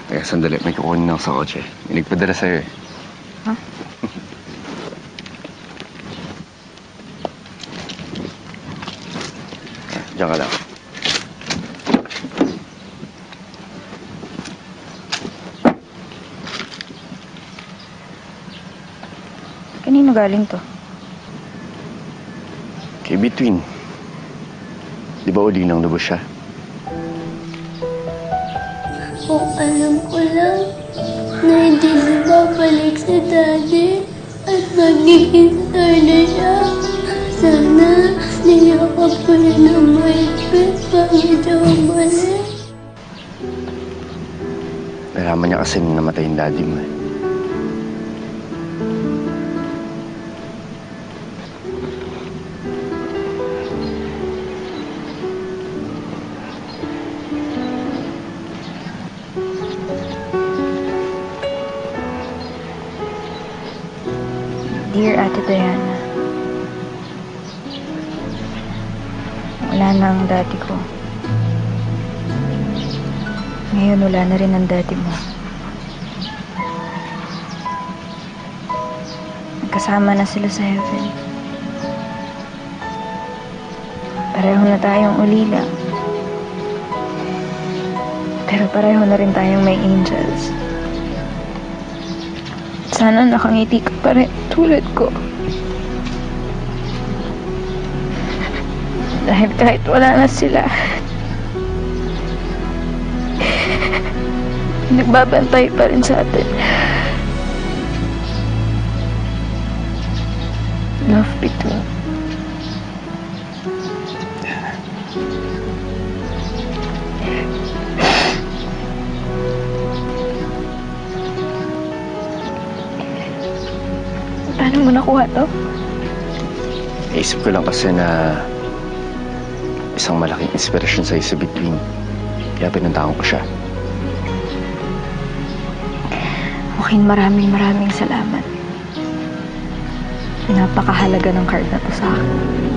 Teka, sandali. May kukunin ako sa kotse. May nagpadala sa'yo eh. Ha? Diyan ka lang. Kanino galing to? Kay Between. Di ba uli nang lubos siya? Kung alam ko lang na hindi na babalik si Daddy at magiging star na siya. Sana niyakap ko na ng mahigpit bago siya umalik. Nalaman niya kasi nung namatay yung daddy mo eh. Dear Ate Diana, wala na ang daddy ko. Ngayon wala na rin ang daddy mo. Nagkasama na sila sa heaven. Pareho na tayong ulila. Pero pareho na rin tayong may angels. Sana nakangiti ka pa rin tulad ko. Dahil kahit wala na sila, nagbabantay pa rin sa atin. Love, Between. Paano mo nakuha to? Naisip ko lang kasi na isang malaking inspirasyon sa'yo sa Between. Kaya pinuntahan ko siya. Joaquin, maraming salamat. Napakahalaga ng card na to sa akin.